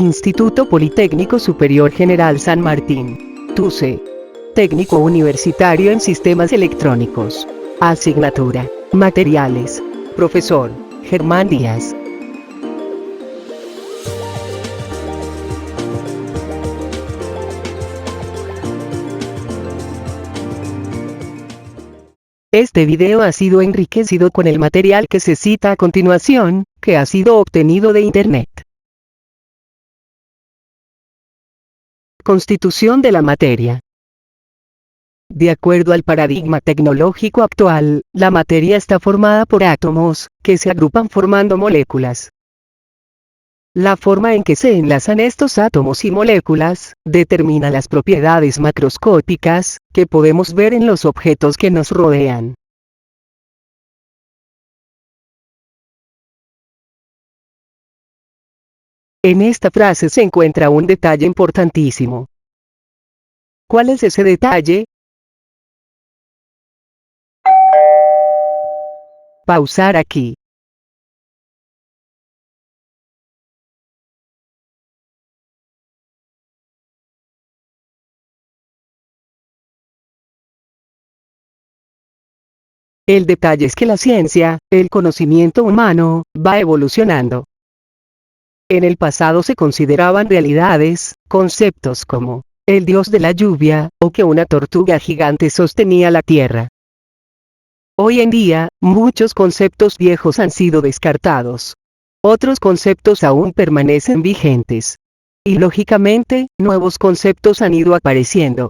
Instituto Politécnico Superior General San Martín. TUSE. Técnico Universitario en Sistemas Electrónicos. Asignatura: Materiales. Profesor: Germán Díaz. Este video ha sido enriquecido con el material que se cita a continuación, que ha sido obtenido de Internet. Constitución de la materia. De acuerdo al paradigma tecnológico actual, la materia está formada por átomos, que se agrupan formando moléculas. La forma en que se enlazan estos átomos y moléculas, determina las propiedades macroscópicas, que podemos ver en los objetos que nos rodean. En esta frase se encuentra un detalle importantísimo. ¿Cuál es ese detalle? Pausar aquí. El detalle es que la ciencia, el conocimiento humano, va evolucionando. En el pasado se consideraban realidades, conceptos como el dios de la lluvia, o que una tortuga gigante sostenía la tierra. Hoy en día, muchos conceptos viejos han sido descartados. Otros conceptos aún permanecen vigentes. Y lógicamente, nuevos conceptos han ido apareciendo.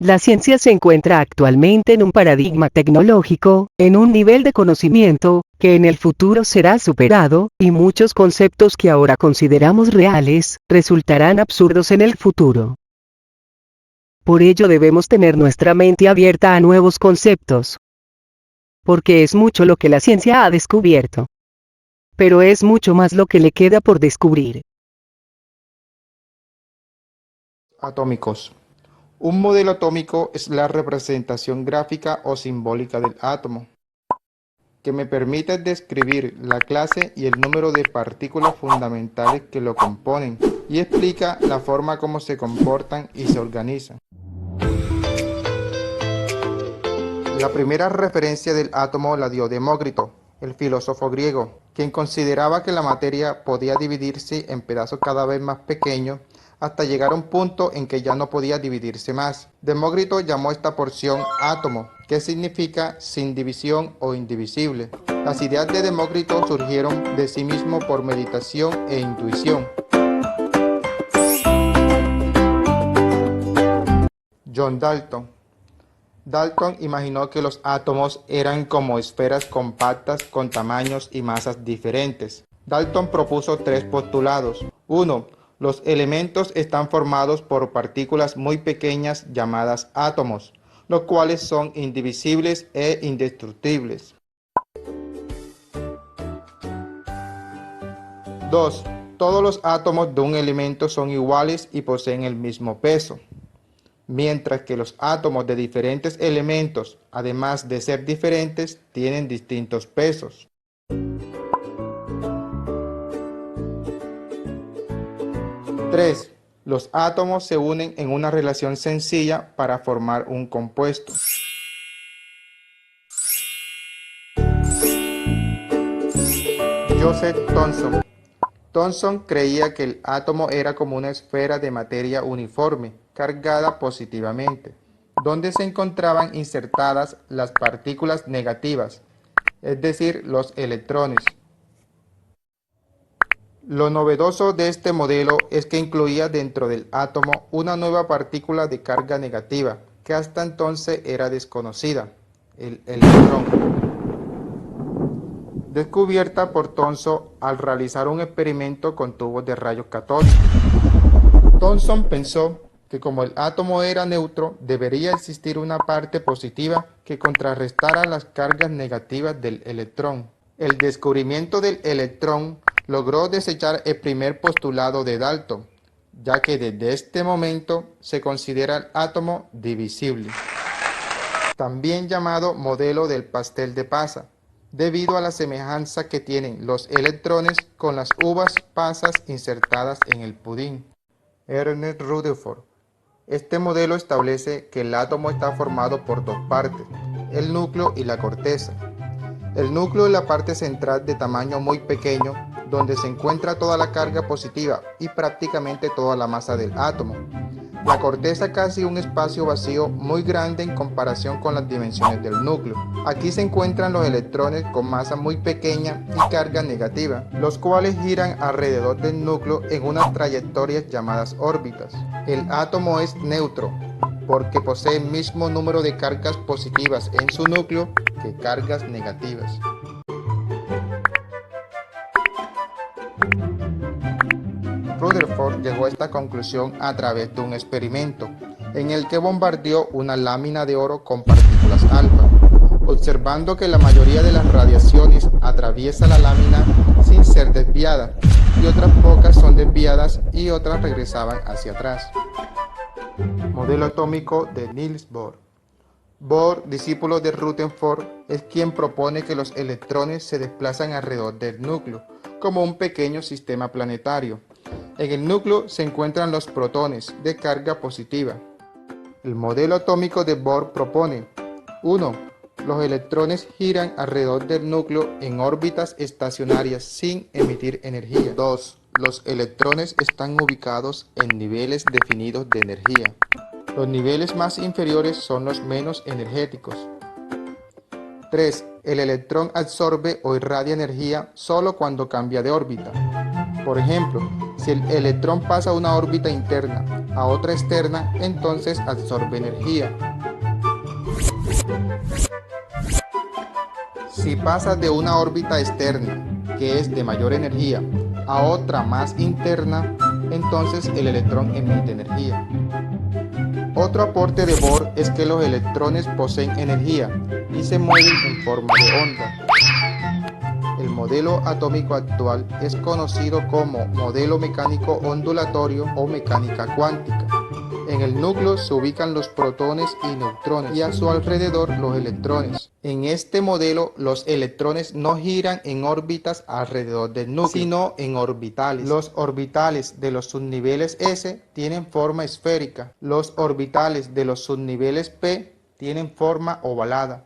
La ciencia se encuentra actualmente en un paradigma tecnológico, en un nivel de conocimiento, que en el futuro será superado, y muchos conceptos que ahora consideramos reales, resultarán absurdos en el futuro. Por ello debemos tener nuestra mente abierta a nuevos conceptos. Porque es mucho lo que la ciencia ha descubierto. Pero es mucho más lo que le queda por descubrir. Atómicos. Un modelo atómico es la representación gráfica o simbólica del átomo, que me permite describir la clase y el número de partículas fundamentales que lo componen, y explica la forma como se comportan y se organizan. La primera referencia del átomo la dio Demócrito, el filósofo griego, quien consideraba que la materia podía dividirse en pedazos cada vez más pequeños hasta llegar a un punto en que ya no podía dividirse más. Demócrito llamó esta porción átomo, que significa sin división o indivisible. Las ideas de Demócrito surgieron de sí mismo por meditación e intuición. John Dalton. Dalton imaginó que los átomos eran como esferas compactas con tamaños y masas diferentes. Dalton propuso tres postulados. 1. Los elementos están formados por partículas muy pequeñas llamadas átomos, los cuales son indivisibles e indestructibles. 2. Todos los átomos de un elemento son iguales y poseen el mismo peso, mientras que los átomos de diferentes elementos, además de ser diferentes, tienen distintos pesos. 3. Los átomos se unen en una relación sencilla para formar un compuesto. Joseph Thomson. Thomson creía que el átomo era como una esfera de materia uniforme, cargada positivamente, donde se encontraban insertadas las partículas negativas, es decir, los electrones. Lo novedoso de este modelo es que incluía dentro del átomo una nueva partícula de carga negativa, que hasta entonces era desconocida, el electrón, descubierta por Thomson al realizar un experimento con tubos de rayos catódicos. Thomson pensó que como el átomo era neutro, debería existir una parte positiva que contrarrestara las cargas negativas del electrón. El descubrimiento del electrón logró desechar el primer postulado de Dalton, ya que desde este momento se considera el átomo divisible. También llamado modelo del pastel de pasa, debido a la semejanza que tienen los electrones con las uvas pasas insertadas en el pudín. Ernest Rutherford. Este modelo establece que el átomo está formado por dos partes, el núcleo y la corteza. El núcleo es la parte central de tamaño muy pequeño, donde se encuentra toda la carga positiva y prácticamente toda la masa del átomo. La corteza casi un espacio vacío muy grande en comparación con las dimensiones del núcleo. Aquí se encuentran los electrones con masa muy pequeña y carga negativa, los cuales giran alrededor del núcleo en unas trayectorias llamadas órbitas. El átomo es neutro, porque posee el mismo número de cargas positivas en su núcleo que cargas negativas. Rutherford llegó a esta conclusión a través de un experimento en el que bombardeó una lámina de oro con partículas alfa, observando que la mayoría de las radiaciones atraviesa la lámina sin ser desviada, y otras pocas son desviadas y otras regresaban hacia atrás. Modelo atómico de Niels Bohr. Bohr, discípulo de Rutherford, es quien propone que los electrones se desplazan alrededor del núcleo, como un pequeño sistema planetario. En el núcleo se encuentran los protones de carga positiva. El modelo atómico de Bohr propone: 1. Los electrones giran alrededor del núcleo en órbitas estacionarias sin emitir energía. 2. Los electrones están ubicados en niveles definidos de energía. Los niveles más inferiores son los menos energéticos. 3. El electrón absorbe o irradia energía solo cuando cambia de órbita. Por ejemplo, si el electrón pasa de una órbita interna a otra externa, entonces absorbe energía. Si pasa de una órbita externa, que es de mayor energía, a otra más interna, entonces el electrón emite energía. Otro aporte de Bohr es que los electrones poseen energía y se mueven en forma de onda. El modelo atómico actual es conocido como modelo mecánico ondulatorio o mecánica cuántica. En el núcleo se ubican los protones y neutrones y a su alrededor los electrones. En este modelo los electrones no giran en órbitas alrededor del núcleo, sino en orbitales. Los orbitales de los subniveles S tienen forma esférica. Los orbitales de los subniveles P tienen forma ovalada.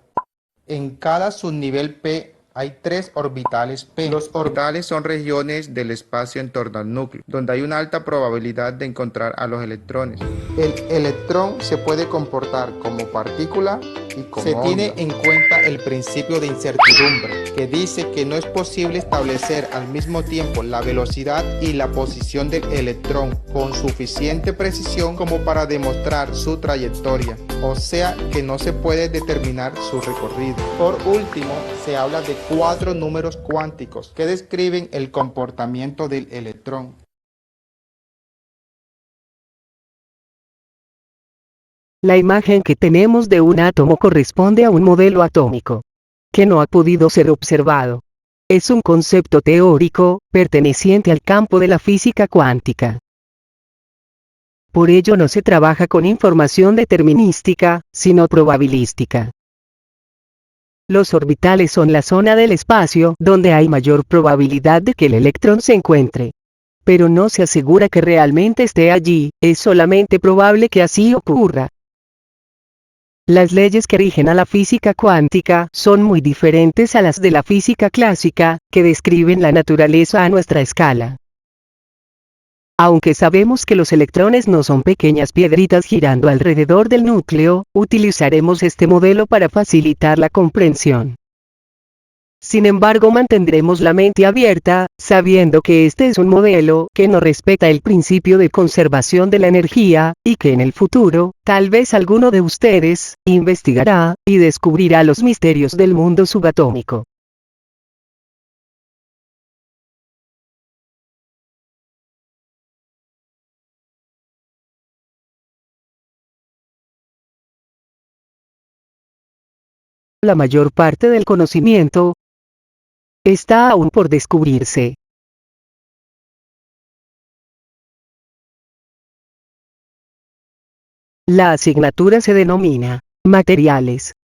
En cada subnivel P hay 3 orbitales P. Los orbitales son regiones del espacio en torno al núcleo, donde hay una alta probabilidad de encontrar a los electrones. El electrón se puede comportar como partícula y como onda. Se tiene en cuenta el principio de incertidumbre, que dice que no es posible establecer al mismo tiempo la velocidad y la posición del electrón con suficiente precisión como para demostrar su trayectoria, o sea que no se puede determinar su recorrido. Por último, se habla de 4 números cuánticos que describen el comportamiento del electrón. La imagen que tenemos de un átomo corresponde a un modelo atómico, que no ha podido ser observado. Es un concepto teórico, perteneciente al campo de la física cuántica. Por ello no se trabaja con información determinística, sino probabilística. Los orbitales son la zona del espacio donde hay mayor probabilidad de que el electrón se encuentre. Pero no se asegura que realmente esté allí, es solamente probable que así ocurra. Las leyes que rigen a la física cuántica son muy diferentes a las de la física clásica, que describen la naturaleza a nuestra escala. Aunque sabemos que los electrones no son pequeñas piedritas girando alrededor del núcleo, utilizaremos este modelo para facilitar la comprensión. Sin embargo, mantendremos la mente abierta, sabiendo que este es un modelo que no respeta el principio de conservación de la energía, y que en el futuro, tal vez alguno de ustedes, investigará, y descubrirá los misterios del mundo subatómico. La mayor parte del conocimiento está aún por descubrirse. La asignatura se denomina materiales.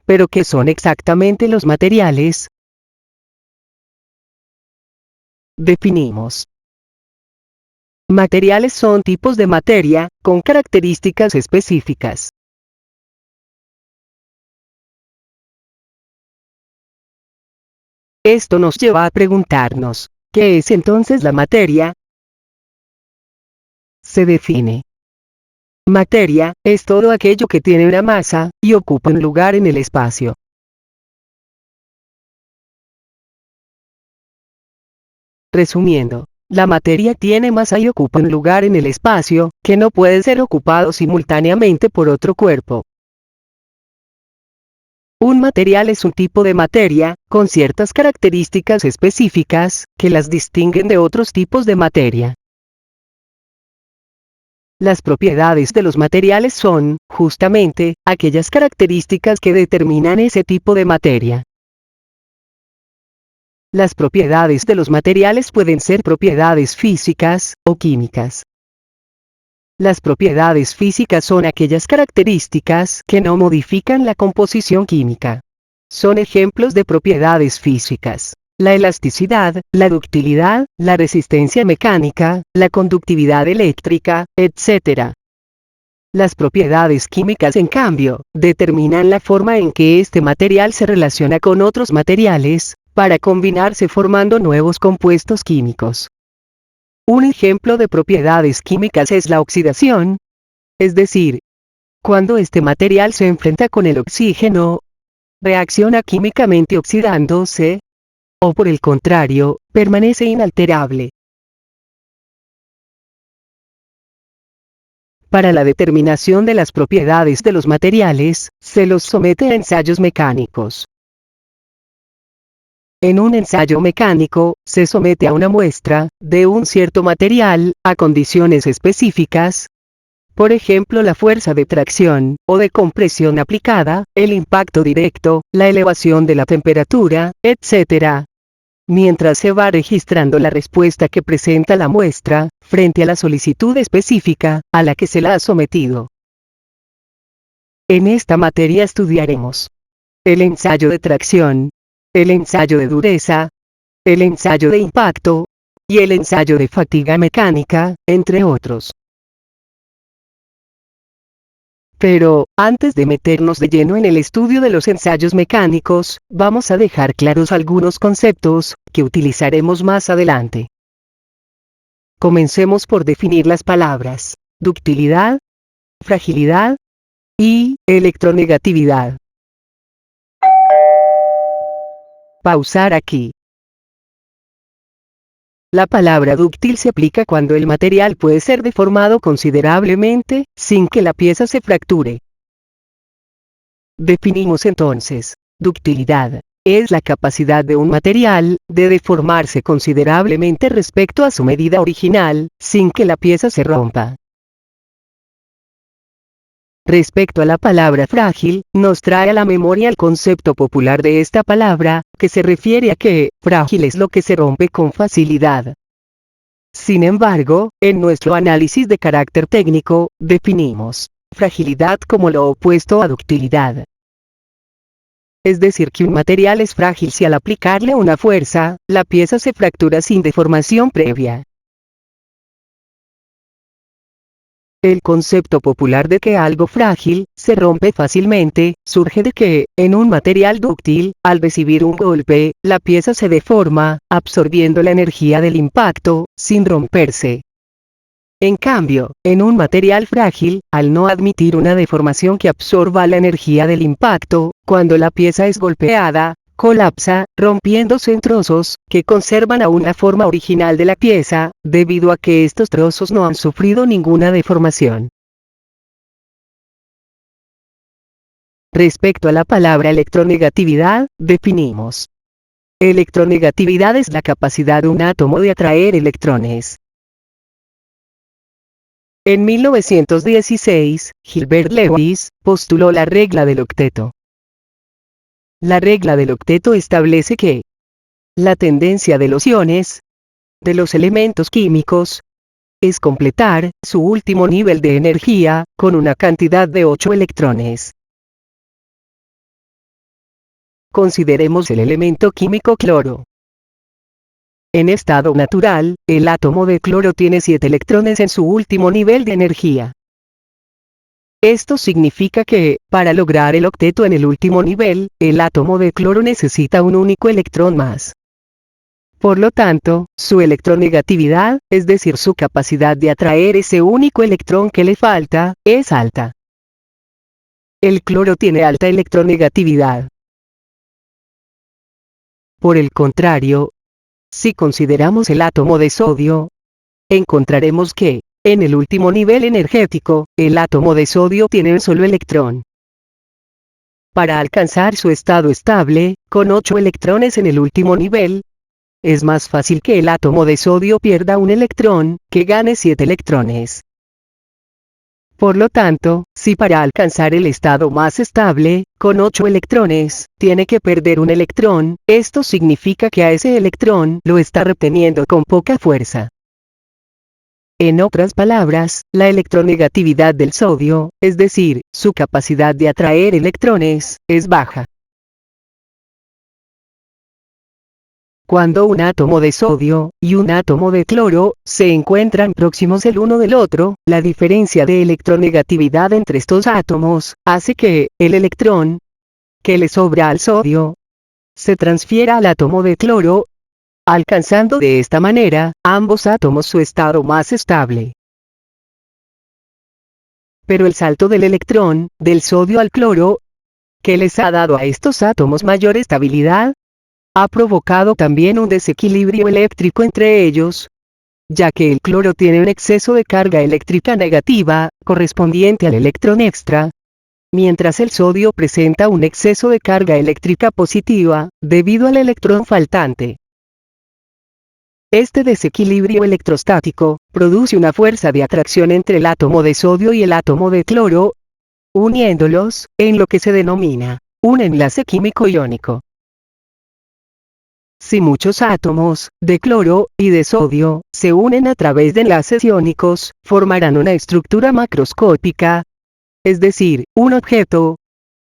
Pero ¿qué son exactamente los materiales? Definimos. Materiales son tipos de materia, con características específicas. Esto nos lleva a preguntarnos, ¿qué es entonces la materia? Se define. Materia, es todo aquello que tiene una masa, y ocupa un lugar en el espacio. Resumiendo, la materia tiene masa y ocupa un lugar en el espacio, que no puede ser ocupado simultáneamente por otro cuerpo. Un material es un tipo de materia, con ciertas características específicas, que las distinguen de otros tipos de materia. Las propiedades de los materiales son, justamente, aquellas características que determinan ese tipo de materia. Las propiedades de los materiales pueden ser propiedades físicas, o químicas. Las propiedades físicas son aquellas características que no modifican la composición química. Son ejemplos de propiedades físicas: la elasticidad, la ductilidad, la resistencia mecánica, la conductividad eléctrica, etc. Las propiedades químicas, en cambio, determinan la forma en que este material se relaciona con otros materiales, para combinarse formando nuevos compuestos químicos. Un ejemplo de propiedades químicas es la oxidación, es decir, cuando este material se enfrenta con el oxígeno, reacciona químicamente oxidándose, o por el contrario, permanece inalterable. Para la determinación de las propiedades de los materiales, se los somete a ensayos mecánicos. En un ensayo mecánico, se somete a una muestra, de un cierto material, a condiciones específicas, por ejemplo la fuerza de tracción, o de compresión aplicada, el impacto directo, la elevación de la temperatura, etc. Mientras se va registrando la respuesta que presenta la muestra, frente a la solicitud específica, a la que se la ha sometido. En esta materia estudiaremos el ensayo de tracción, el ensayo de dureza, el ensayo de impacto, y el ensayo de fatiga mecánica, entre otros. Pero, antes de meternos de lleno en el estudio de los ensayos mecánicos, vamos a dejar claros algunos conceptos, que utilizaremos más adelante. Comencemos por definir las palabras: ductilidad, fragilidad y electronegatividad. Pausar aquí. La palabra dúctil se aplica cuando el material puede ser deformado considerablemente, sin que la pieza se fracture. Definimos entonces: ductilidad es la capacidad de un material, de deformarse considerablemente respecto a su medida original, sin que la pieza se rompa. Respecto a la palabra frágil, nos trae a la memoria el concepto popular de esta palabra, que se refiere a que, frágil es lo que se rompe con facilidad. Sin embargo, en nuestro análisis de carácter técnico, definimos fragilidad como lo opuesto a ductilidad. Es decir, que un material es frágil si al aplicarle una fuerza, la pieza se fractura sin deformación previa. El concepto popular de que algo frágil, se rompe fácilmente, surge de que, en un material dúctil, al recibir un golpe, la pieza se deforma, absorbiendo la energía del impacto, sin romperse. En cambio, en un material frágil, al no admitir una deformación que absorba la energía del impacto, cuando la pieza es golpeada, colapsa, rompiéndose en trozos, que conservan aún la forma original de la pieza, debido a que estos trozos no han sufrido ninguna deformación. Respecto a la palabra electronegatividad, definimos: electronegatividad es la capacidad de un átomo de atraer electrones. En 1916, Gilbert Lewis postuló la regla del octeto. La regla del octeto establece que la tendencia de los iones, de los elementos químicos, es completar su último nivel de energía, con una cantidad de 8 electrones. consideremos el elemento químico cloro. En estado natural, el átomo de cloro tiene 7 electrones en su último nivel de energía. Esto significa que, para lograr el octeto en el último nivel, el átomo de cloro necesita un único electrón más. Por lo tanto, su electronegatividad, es decir, su capacidad de atraer ese único electrón que le falta, es alta. El cloro tiene alta electronegatividad. Por el contrario, si consideramos el átomo de sodio, encontraremos que, en el último nivel energético, el átomo de sodio tiene un solo electrón. Para alcanzar su estado estable, con 8 electrones en el último nivel, es más fácil que el átomo de sodio pierda un electrón, que gane 7 electrones. Por lo tanto, si para alcanzar el estado más estable, con 8 electrones, tiene que perder un electrón, esto significa que a ese electrón lo está reteniendo con poca fuerza. En otras palabras, la electronegatividad del sodio, es decir, su capacidad de atraer electrones, es baja. Cuando un átomo de sodio y un átomo de cloro se encuentran próximos el uno del otro, la diferencia de electronegatividad entre estos átomos hace que el electrón que le sobra al sodio se transfiera al átomo de cloro, alcanzando de esta manera ambos átomos su estado más estable. Pero el salto del electrón del sodio al cloro, que les ha dado a estos átomos mayor estabilidad, ha provocado también un desequilibrio eléctrico entre ellos, ya que el cloro tiene un exceso de carga eléctrica negativa, correspondiente al electrón extra, mientras el sodio presenta un exceso de carga eléctrica positiva, debido al electrón faltante. Este desequilibrio electrostático produce una fuerza de atracción entre el átomo de sodio y el átomo de cloro, uniéndolos, en lo que se denomina un enlace químico iónico. Si muchos átomos de cloro y de sodio se unen a través de enlaces iónicos, formarán una estructura macroscópica, es decir, un objeto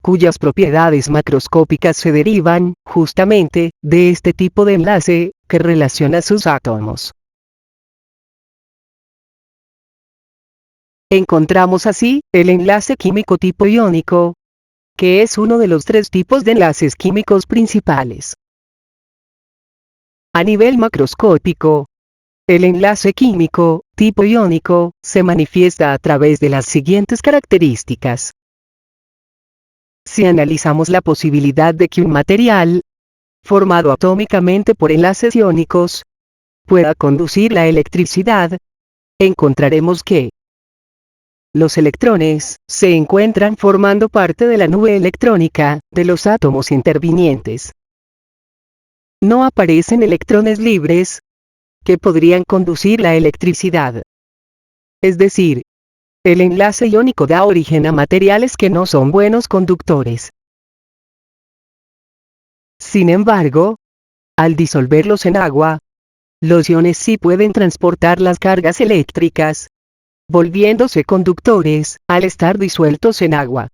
cuyas propiedades macroscópicas se derivan, justamente, de este tipo de enlace que relaciona sus átomos. Encontramos así el enlace químico tipo iónico, que es uno de los 3 tipos de enlaces químicos principales. A nivel macroscópico, el enlace químico, tipo iónico, se manifiesta a través de las siguientes características. Si analizamos la posibilidad de que un material, formado atómicamente por enlaces iónicos, pueda conducir la electricidad, encontraremos que los electrones se encuentran formando parte de la nube electrónica de los átomos intervinientes. No aparecen electrones libres que podrían conducir la electricidad. Es decir, el enlace iónico da origen a materiales que no son buenos conductores. Sin embargo, al disolverlos en agua, los iones sí pueden transportar las cargas eléctricas, volviéndose conductores al estar disueltos en agua.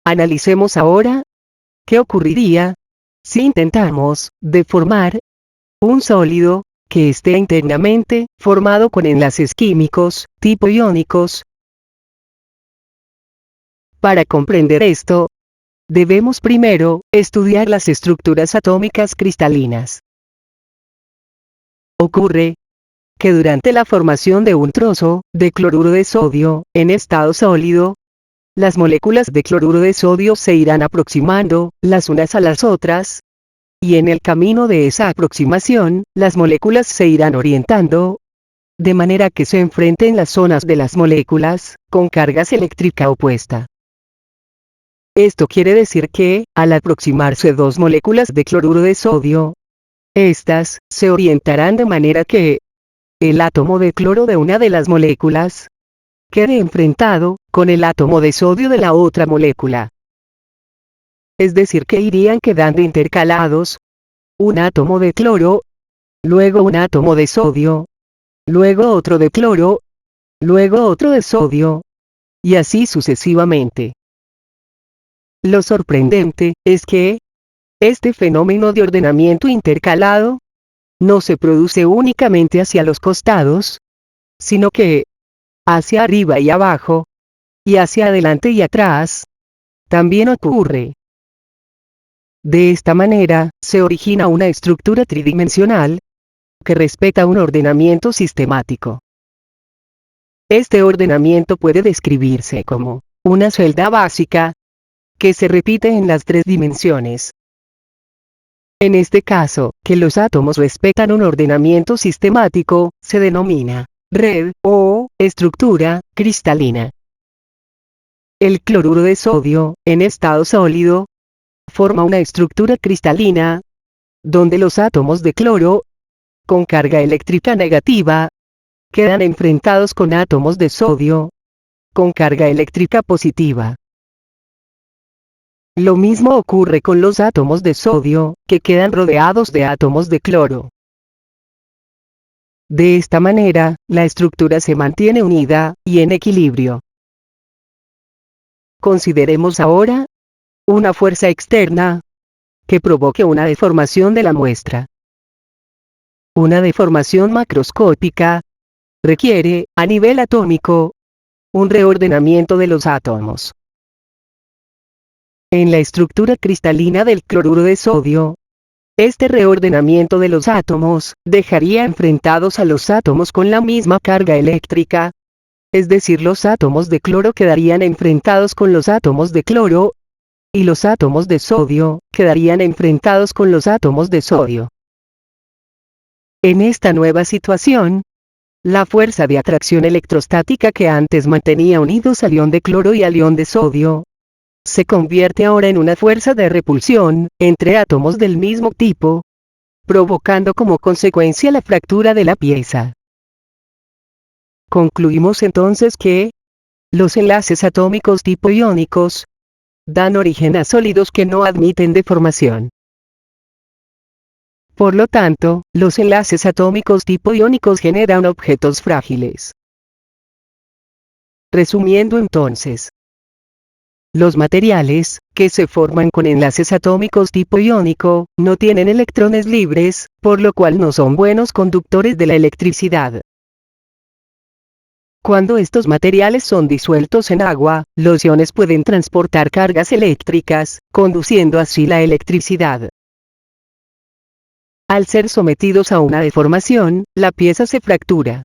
Analicemos ahora ¿qué ocurriría si intentamos deformar un sólido que esté internamente formado con enlaces químicos tipo iónicos? Para comprender esto, debemos primero estudiar las estructuras atómicas cristalinas. Ocurre que durante la formación de un trozo de cloruro de sodio en estado sólido, las moléculas de cloruro de sodio se irán aproximando las unas a las otras, y en el camino de esa aproximación, las moléculas se irán orientando, de manera que se enfrenten las zonas de las moléculas, con cargas eléctrica opuesta. Esto quiere decir que, al aproximarse 2 moléculas de cloruro de sodio, estas se orientarán de manera que el átomo de cloro de una de las moléculas quede enfrentado con el átomo de sodio de la otra molécula. Es decir, que irían quedando intercalados un átomo de cloro, luego un átomo de sodio, luego otro de cloro, luego otro de sodio, y así sucesivamente. Lo sorprendente es que este fenómeno de ordenamiento intercalado no se produce únicamente hacia los costados, sino que hacia arriba y abajo, y hacia adelante y atrás, también ocurre. De esta manera, se origina una estructura tridimensional que respeta un ordenamiento sistemático. Este ordenamiento puede describirse como una celda básica que se repite en las tres dimensiones. En este caso, que los átomos respetan un ordenamiento sistemático, se denomina red o estructura cristalina. El cloruro de sodio, en estado sólido, forma una estructura cristalina, donde los átomos de cloro, con carga eléctrica negativa, quedan enfrentados con átomos de sodio, con carga eléctrica positiva. Lo mismo ocurre con los átomos de sodio, que quedan rodeados de átomos de cloro. De esta manera, la estructura se mantiene unida y en equilibrio. Consideremos ahora una fuerza externa que provoque una deformación de la muestra. Una deformación macroscópica requiere, a nivel atómico, un reordenamiento de los átomos. En la estructura cristalina del cloruro de sodio, este reordenamiento de los átomos dejaría enfrentados a los átomos con la misma carga eléctrica, es decir, los átomos de cloro quedarían enfrentados con los átomos de cloro, y los átomos de sodio quedarían enfrentados con los átomos de sodio. En esta nueva situación, la fuerza de atracción electrostática que antes mantenía unidos al ion de cloro y al ion de sodio, se convierte ahora en una fuerza de repulsión entre átomos del mismo tipo, provocando como consecuencia la fractura de la pieza. Concluimos entonces que los enlaces atómicos tipo iónicos dan origen a sólidos que no admiten deformación. Por lo tanto, los enlaces atómicos tipo iónicos generan objetos frágiles. Resumiendo entonces, los materiales que se forman con enlaces atómicos tipo iónico no tienen electrones libres, por lo cual no son buenos conductores de la electricidad. Cuando estos materiales son disueltos en agua, los iones pueden transportar cargas eléctricas, conduciendo así la electricidad. Al ser sometidos a una deformación, la pieza se fractura.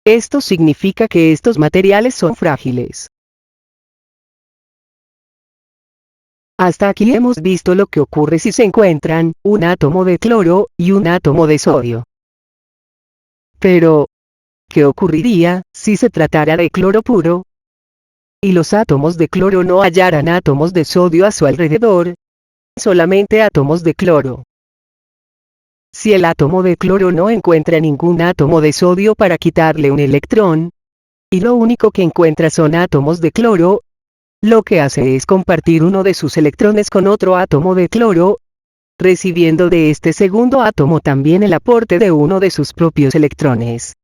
Esto significa que estos materiales son frágiles. Hasta aquí hemos visto lo que ocurre si se encuentran un átomo de cloro y un átomo de sodio. Pero, ¿qué ocurriría si se tratara de cloro puro? Y los átomos de cloro no hallaran átomos de sodio a su alrededor, solamente átomos de cloro. Si el átomo de cloro no encuentra ningún átomo de sodio para quitarle un electrón, y lo único que encuentra son átomos de cloro, lo que hace es compartir uno de sus electrones con otro átomo de cloro, recibiendo de este segundo átomo también el aporte de uno de sus propios electrones.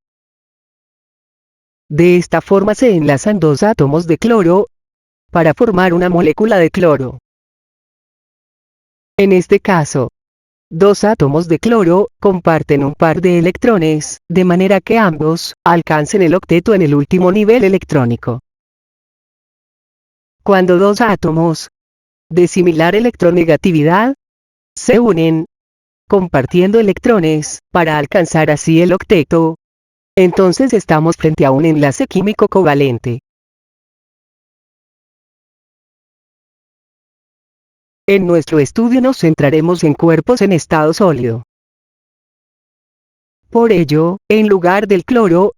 De esta forma se enlazan dos átomos de cloro para formar una molécula de cloro. En este caso, dos átomos de cloro comparten un par de electrones, de manera que ambos alcancen el octeto en el último nivel electrónico. Cuando dos átomos de similar electronegatividad se unen, compartiendo electrones, para alcanzar así el octeto, entonces estamos frente a un enlace químico covalente. En nuestro estudio nos centraremos en cuerpos en estado sólido. Por ello, en lugar del cloro,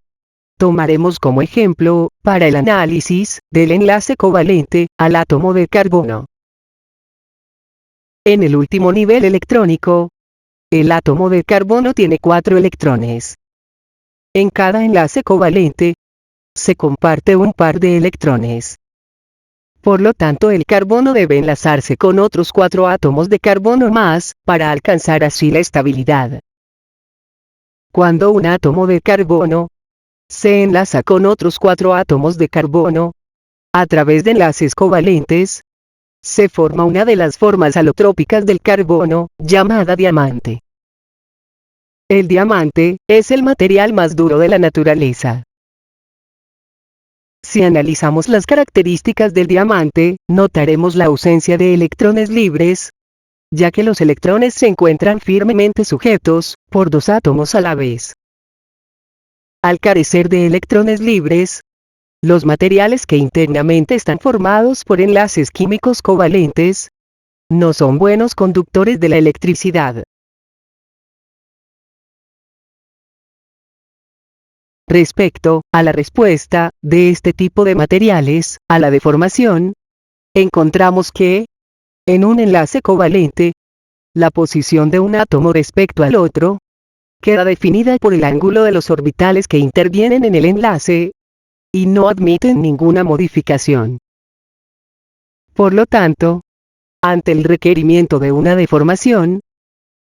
tomaremos como ejemplo, para el análisis, del enlace covalente, al átomo de carbono. En el último nivel electrónico, el átomo de carbono tiene 4 electrones. En cada enlace covalente, se comparte un par de electrones. Por lo tanto, el carbono debe enlazarse con otros 4 átomos de carbono más, para alcanzar así la estabilidad. Cuando un átomo de carbono se enlaza con otros 4 átomos de carbono, a través de enlaces covalentes, se forma una de las formas alotrópicas del carbono, llamada diamante. El diamante es el material más duro de la naturaleza. Si analizamos las características del diamante, notaremos la ausencia de electrones libres, ya que los electrones se encuentran firmemente sujetos por dos átomos a la vez. Al carecer de electrones libres, los materiales que internamente están formados por enlaces químicos covalentes no son buenos conductores de la electricidad. Respecto a la respuesta de este tipo de materiales a la deformación, encontramos que, en un enlace covalente, la posición de un átomo respecto al otro queda definida por el ángulo de los orbitales que intervienen en el enlace y no admiten ninguna modificación. Por lo tanto, ante el requerimiento de una deformación,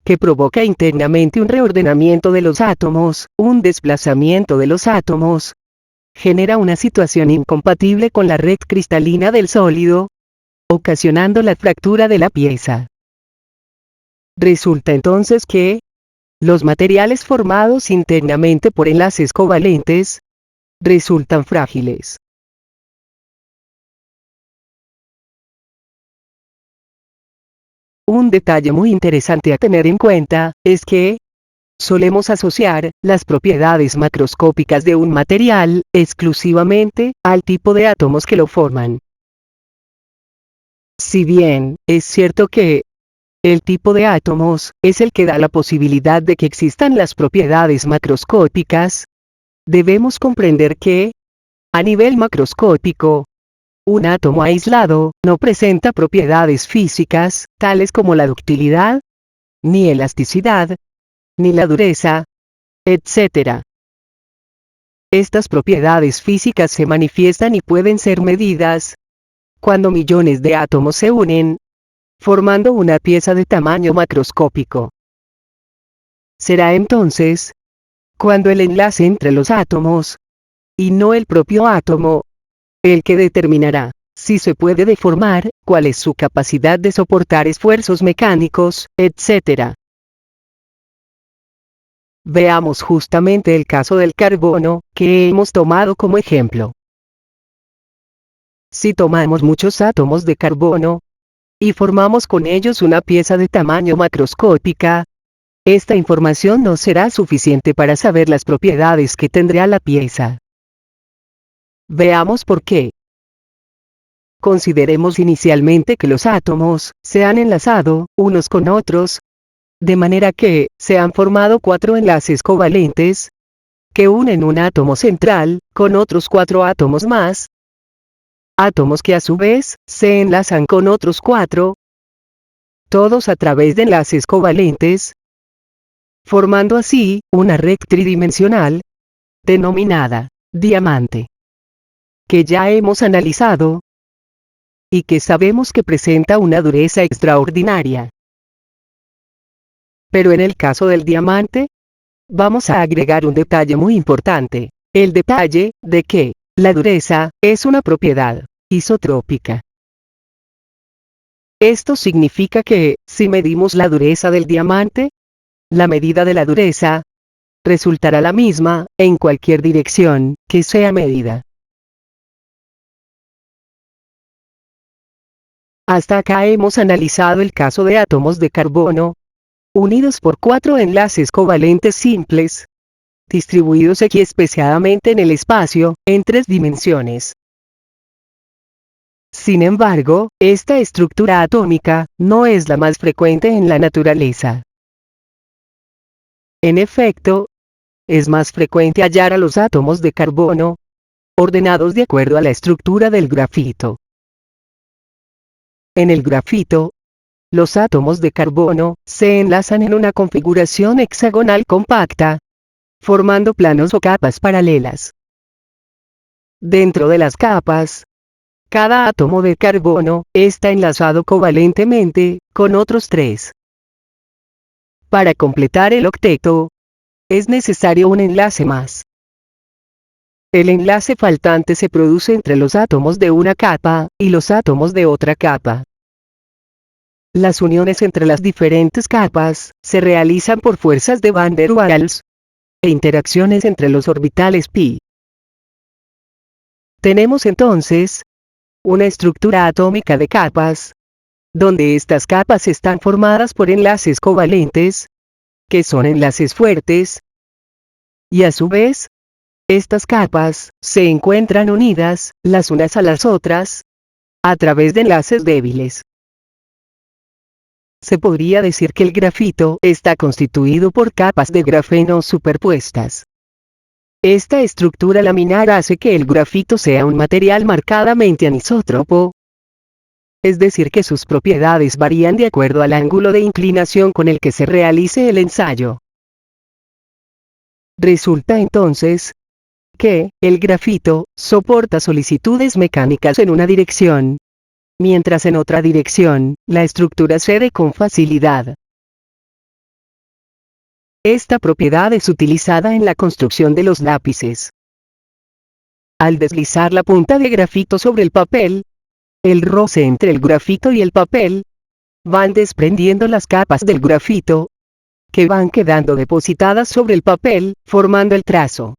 que provoca internamente un reordenamiento de los átomos, un desplazamiento de los átomos, genera una situación incompatible con la red cristalina del sólido, ocasionando la fractura de la pieza. Resulta entonces que, los materiales formados internamente por enlaces covalentes, resultan frágiles. Un detalle muy interesante a tener en cuenta es que solemos asociar las propiedades macroscópicas de un material exclusivamente al tipo de átomos que lo forman. Si bien es cierto que el tipo de átomos es el que da la posibilidad de que existan las propiedades macroscópicas, debemos comprender que, a nivel macroscópico, un átomo aislado no presenta propiedades físicas, tales como la ductilidad, ni elasticidad, ni la dureza, etc. Estas propiedades físicas se manifiestan y pueden ser medidas cuando millones de átomos se unen, formando una pieza de tamaño macroscópico. Será entonces cuando el enlace entre los átomos, y no el propio átomo, el que determinará si se puede deformar, cuál es su capacidad de soportar esfuerzos mecánicos, etc. Veamos justamente el caso del carbono, que hemos tomado como ejemplo. Si tomamos muchos átomos de carbono, y formamos con ellos una pieza de tamaño macroscópica, esta información no será suficiente para saber las propiedades que tendrá la pieza. Veamos por qué. Consideremos inicialmente que los átomos se han enlazado unos con otros, de manera que se han formado 4 enlaces covalentes, que unen un átomo central con otros 4 átomos más, átomos que a su vez se enlazan con otros 4, todos a través de enlaces covalentes, formando así una red tridimensional, denominada diamante, que ya hemos analizado, y que sabemos que presenta una dureza extraordinaria. Pero en el caso del diamante, vamos a agregar un detalle muy importante, el detalle de que la dureza es una propiedad isotrópica. Esto significa que, si medimos la dureza del diamante, la medida de la dureza resultará la misma en cualquier dirección que sea medida. Hasta acá hemos analizado el caso de átomos de carbono, unidos por 4 enlaces covalentes simples, distribuidos equiespeciadamente en el espacio, en 3 dimensiones. Sin embargo, esta estructura atómica no es la más frecuente en la naturaleza. En efecto, es más frecuente hallar a los átomos de carbono ordenados de acuerdo a la estructura del grafito. En el grafito, los átomos de carbono se enlazan en una configuración hexagonal compacta, formando planos o capas paralelas. Dentro de las capas, cada átomo de carbono está enlazado covalentemente con otros 3. Para completar el octeto, es necesario un enlace más. El enlace faltante se produce entre los átomos de una capa y los átomos de otra capa. las uniones entre las diferentes capas se realizan por fuerzas de Van der Waals e interacciones entre los orbitales pi. Tenemos entonces una estructura atómica de capas, donde estas capas están formadas por enlaces covalentes, que son enlaces fuertes, y a su vez, estas capas se encuentran unidas las unas a las otras a través de enlaces débiles. Se podría decir que el grafito está constituido por capas de grafeno superpuestas. Esta estructura laminar hace que el grafito sea un material marcadamente anisótropo, es decir que sus propiedades varían de acuerdo al ángulo de inclinación con el que se realice el ensayo. Resulta entonces que el grafito soporta solicitudes mecánicas en una dirección, mientras en otra dirección, la estructura cede con facilidad. Esta propiedad es utilizada en la construcción de los lápices. Al deslizar la punta de grafito sobre el papel, el roce entre el grafito y el papel van desprendiendo las capas del grafito, que van quedando depositadas sobre el papel, formando el trazo.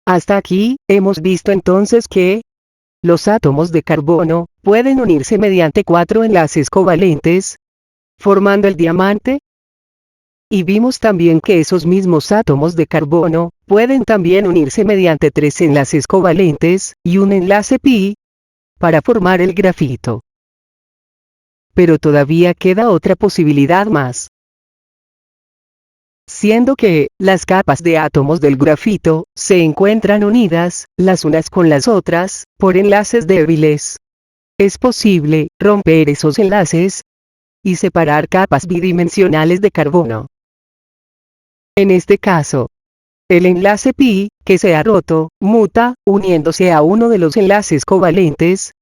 Hasta aquí, hemos visto entonces que los átomos de carbono pueden unirse mediante 4 enlaces covalentes, formando el diamante. Y vimos también que esos mismos átomos de carbono pueden también unirse mediante 3 enlaces covalentes y un enlace pi, para formar el grafito. Pero todavía queda otra posibilidad más. Siendo que las capas de átomos del grafito se encuentran unidas las unas con las otras por enlaces débiles, es posible romper esos enlaces y separar capas bidimensionales de carbono. En este caso, el enlace pi que se ha roto muta uniéndose a uno de los enlaces covalentes,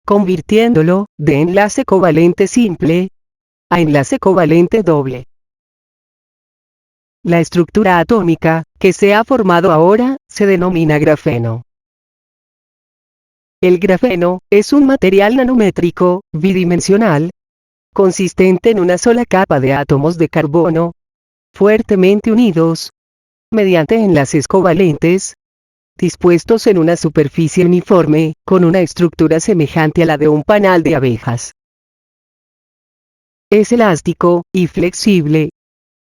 convirtiéndolo de enlace covalente simple a enlace covalente doble. La estructura atómica que se ha formado ahora se denomina grafeno. El grafeno es un material nanométrico, bidimensional, consistente en una sola capa de átomos de carbono, fuertemente unidos, mediante enlaces covalentes, dispuestos en una superficie uniforme, con una estructura semejante a la de un panal de abejas. Es elástico y flexible,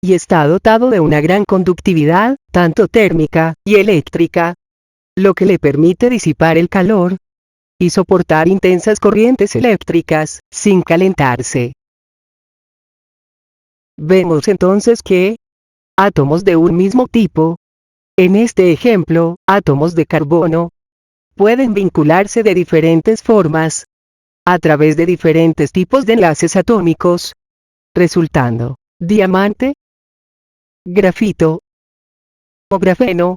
y está dotado de una gran conductividad, tanto térmica y eléctrica, lo que le permite disipar el calor y soportar intensas corrientes eléctricas sin calentarse. Vemos entonces que átomos de un mismo tipo, en este ejemplo, átomos de carbono, pueden vincularse de diferentes formas a través de diferentes tipos de enlaces atómicos, resultando diamante, grafito o grafeno,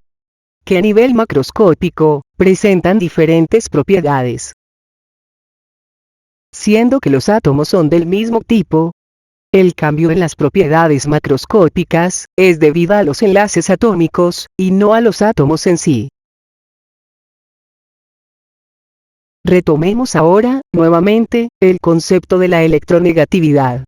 que a nivel macroscópico presentan diferentes propiedades. Siendo que los átomos son del mismo tipo, el cambio en las propiedades macroscópicas es debido a los enlaces atómicos y no a los átomos en sí. Retomemos ahora, nuevamente, el concepto de la electronegatividad.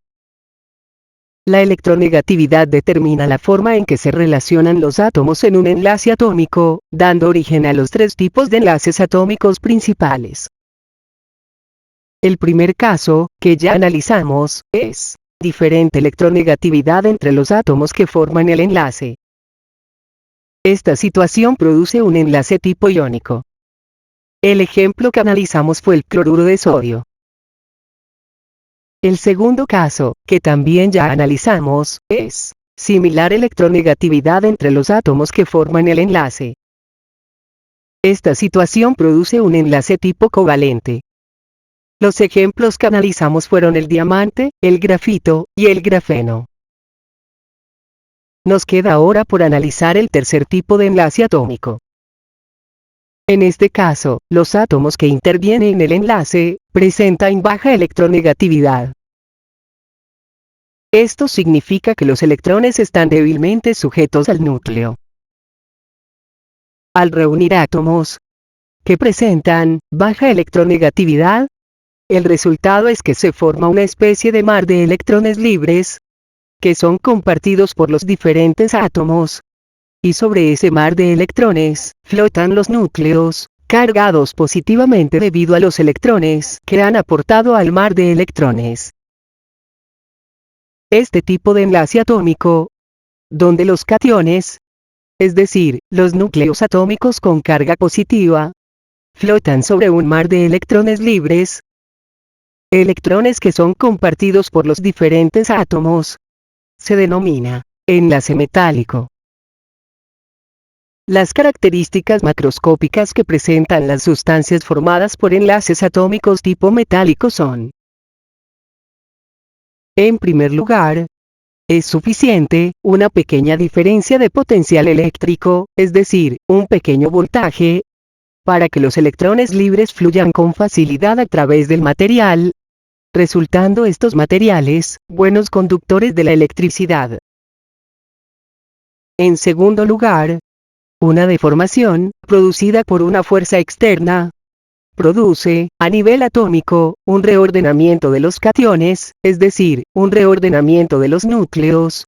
La electronegatividad determina la forma en que se relacionan los átomos en un enlace atómico, dando origen a los 3 tipos de enlaces atómicos principales. El primer caso, que ya analizamos, es diferente electronegatividad entre los átomos que forman el enlace. Esta situación produce un enlace tipo iónico. El ejemplo que analizamos fue el cloruro de sodio. El segundo caso, que también ya analizamos, es similar electronegatividad entre los átomos que forman el enlace. Esta situación produce un enlace tipo covalente. Los ejemplos que analizamos fueron el diamante, el grafito y el grafeno. Nos queda ahora por analizar el tercer tipo de enlace atómico. En este caso, los átomos que intervienen en el enlace presentan baja electronegatividad. Esto significa que los electrones están débilmente sujetos al núcleo. Al reunir átomos que presentan baja electronegatividad, El resultado es que se forma una especie de mar de electrones libres, que son compartidos por los diferentes átomos. Y sobre ese mar de electrones, flotan los núcleos, cargados positivamente debido a los electrones que han aportado al mar de electrones. Este tipo de enlace atómico, donde los cationes, es decir, los núcleos atómicos con carga positiva, flotan sobre un mar de electrones libres, electrones que son compartidos por los diferentes átomos, se denomina enlace metálico. Las características macroscópicas que presentan las sustancias formadas por enlaces atómicos tipo metálico son: en primer lugar, es suficiente una pequeña diferencia de potencial eléctrico, es decir, un pequeño voltaje, para que los electrones libres fluyan con facilidad a través del material, resultando estos materiales buenos conductores de la electricidad. En segundo lugar, una deformación, producida por una fuerza externa, produce, a nivel atómico, un reordenamiento de los cationes, es decir, un reordenamiento de los núcleos,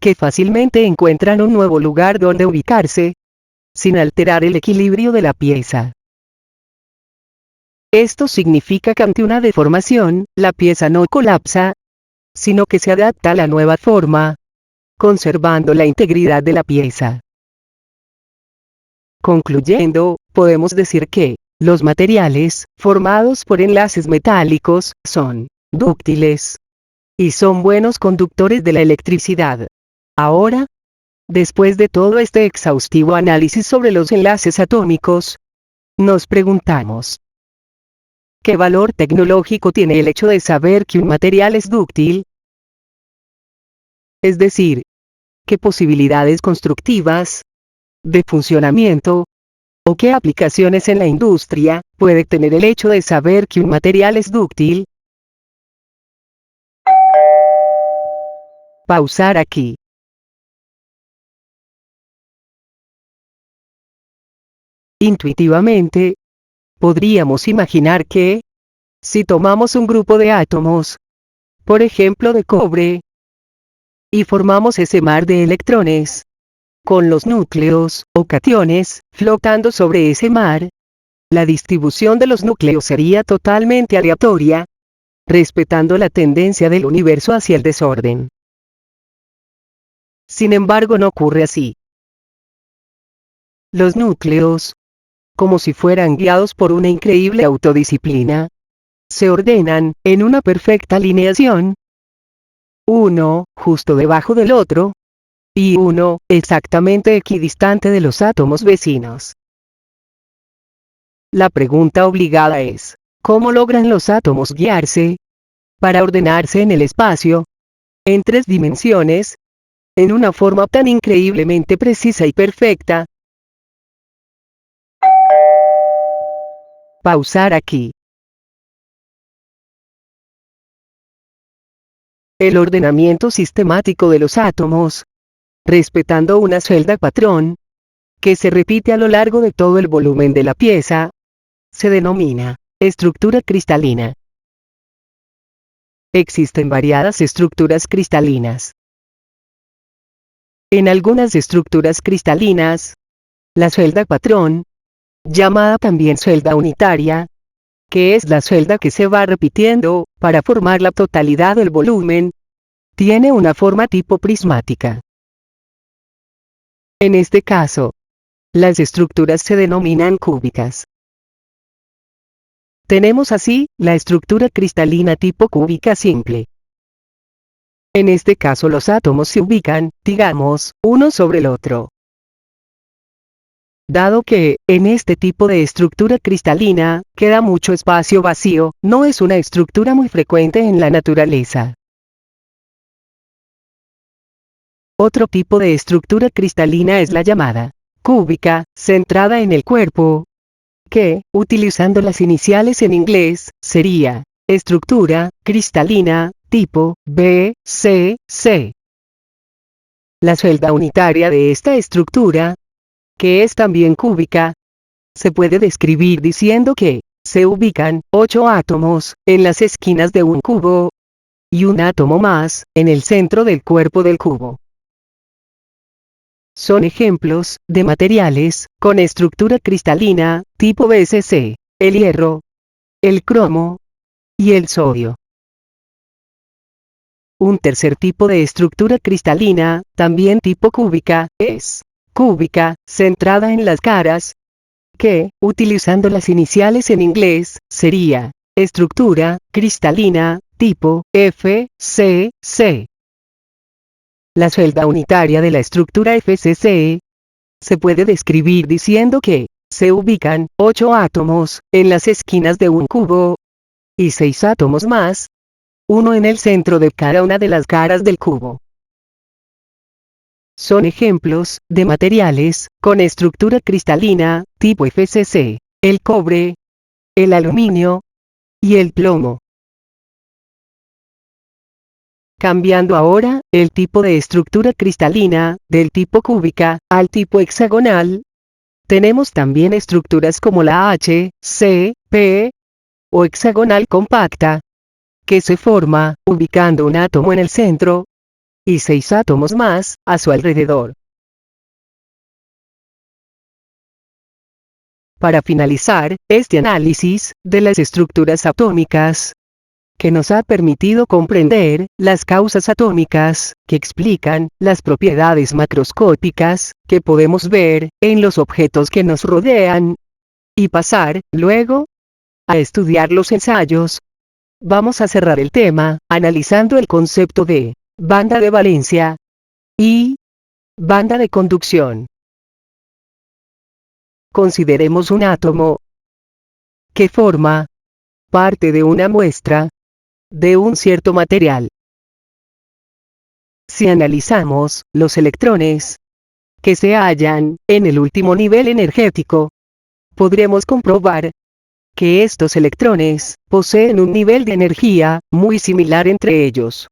que fácilmente encuentran un nuevo lugar donde ubicarse, sin alterar el equilibrio de la pieza. Esto significa que ante una deformación, la pieza no colapsa, sino que se adapta a la nueva forma, conservando la integridad de la pieza. Concluyendo, podemos decir que los materiales formados por enlaces metálicos son dúctiles y son buenos conductores de la electricidad. Ahora, después de todo este exhaustivo análisis sobre los enlaces atómicos, nos preguntamos: ¿qué valor tecnológico tiene el hecho de saber que un material es dúctil? Es decir, ¿qué posibilidades constructivas, de funcionamiento, o qué aplicaciones en la industria puede tener el hecho de saber que un material es dúctil? Pausar aquí. Intuitivamente, podríamos imaginar que, si tomamos un grupo de átomos, por ejemplo de cobre, y formamos ese mar de electrones, con los núcleos, o cationes, flotando sobre ese mar, la distribución de los núcleos sería totalmente aleatoria, respetando la tendencia del universo hacia el desorden. Sin embargo, no ocurre así. Los núcleos, como si fueran guiados por una increíble autodisciplina, se ordenan, en una perfecta alineación, uno, justo debajo del otro, y uno, exactamente equidistante de los átomos vecinos. La pregunta obligada es: ¿cómo logran los átomos guiarse, para ordenarse en el espacio, en 3 dimensiones, en una forma tan increíblemente precisa y perfecta? Pausar aquí. El ordenamiento sistemático de los átomos, respetando una celda patrón, que se repite a lo largo de todo el volumen de la pieza, se denomina estructura cristalina. Existen variadas estructuras cristalinas. En algunas estructuras cristalinas, la celda patrón, llamada también celda unitaria, que es la celda que se va repitiendo, para formar la totalidad del volumen, tiene una forma tipo prismática. En este caso, las estructuras se denominan cúbicas. Tenemos así, la estructura cristalina tipo cúbica simple. En este caso los átomos se ubican, digamos, uno sobre el otro. Dado que, en este tipo de estructura cristalina, queda mucho espacio vacío, no es una estructura muy frecuente en la naturaleza. Otro tipo de estructura cristalina es la llamada cúbica, centrada en el cuerpo, que, utilizando las iniciales en inglés, sería estructura cristalina tipo B, C, C. La celda unitaria de esta estructura, que es también cúbica, se puede describir diciendo que se ubican 8 átomos en las esquinas de un cubo, y un átomo más en el centro del cuerpo del cubo. Son ejemplos de materiales con estructura cristalina, tipo BSC, el hierro, el cromo y el sodio. Un tercer tipo de estructura cristalina, también tipo cúbica, es cúbica, centrada en las caras, que, utilizando las iniciales en inglés, sería estructura cristalina, tipo FCC. La celda unitaria de la estructura FCC se puede describir diciendo que se ubican 8 átomos en las esquinas de un cubo, y 6 átomos más, uno en el centro de cada una de las caras del cubo. Son ejemplos de materiales con estructura cristalina, tipo FCC, el cobre, el aluminio y el plomo. Cambiando ahora el tipo de estructura cristalina, del tipo cúbica al tipo hexagonal, tenemos también estructuras como la HCP o hexagonal compacta, que se forma ubicando un átomo en el centro y 6 átomos más a su alrededor. Para finalizar este análisis de las estructuras atómicas, que nos ha permitido comprender las causas atómicas, que explican las propiedades macroscópicas que podemos ver en los objetos que nos rodean, y pasar, luego, a estudiar los ensayos, vamos a cerrar el tema analizando el concepto de banda de valencia y banda de conducción. Consideremos un átomo que forma parte de una muestra de un cierto material. Si analizamos los electrones que se hallan en el último nivel energético, podremos comprobar que estos electrones poseen un nivel de energía muy similar entre ellos.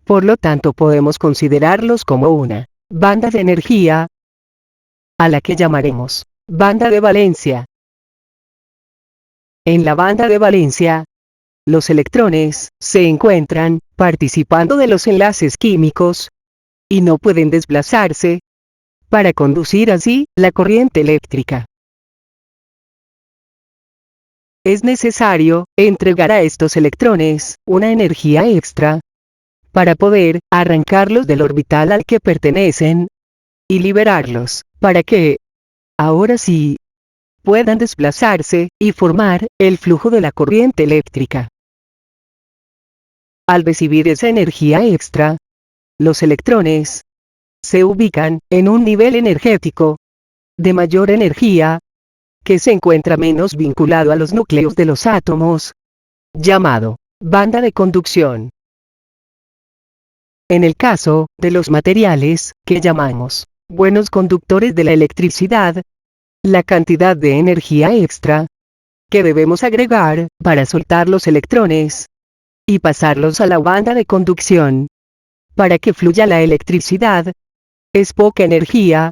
Por lo tanto, podemos considerarlos como una banda de energía, a la que llamaremos banda de valencia. En la banda de valencia, los electrones se encuentran participando de los enlaces químicos y no pueden desplazarse para conducir así la corriente eléctrica. Es necesario entregar a estos electrones una energía extra para poder arrancarlos del orbital al que pertenecen y liberarlos para que, ahora sí, puedan desplazarse y formar el flujo de la corriente eléctrica. Al recibir esa energía extra, los electrones se ubican en un nivel energético de mayor energía, que se encuentra menos vinculado a los núcleos de los átomos, llamado banda de conducción. En el caso de los materiales que llamamos buenos conductores de la electricidad, la cantidad de energía extra que debemos agregar para soltar los electrones y pasarlos a la banda de conducción para que fluya la electricidad es poca energía,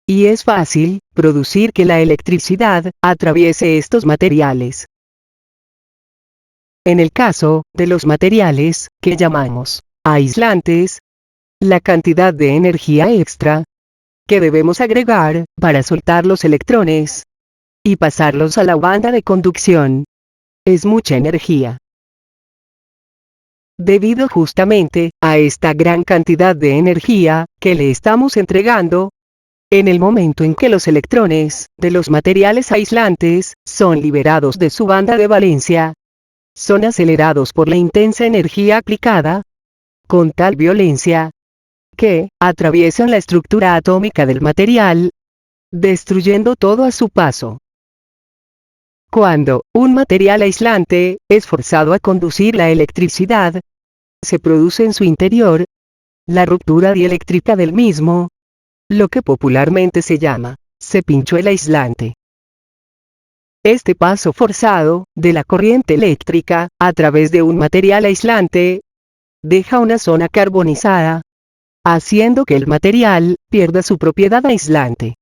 y es fácil producir que la electricidad atraviese estos materiales. En el caso de los materiales que llamamos aislantes, la cantidad de energía extra que debemos agregar para soltar los electrones y pasarlos a la banda de conducción es mucha energía. Debido justamente a esta gran cantidad de energía que le estamos entregando, en el momento en que los electrones de los materiales aislantes son liberados de su banda de valencia, son acelerados por la intensa energía aplicada con tal violencia que atraviesan la estructura atómica del material, destruyendo todo a su paso. Cuando un material aislante es forzado a conducir la electricidad, se produce en su interior la ruptura dieléctrica del mismo, lo que popularmente se llama se pinchó el aislante. Este paso forzado de la corriente eléctrica a través de un material aislante deja una zona carbonizada, haciendo que el material pierda su propiedad aislante.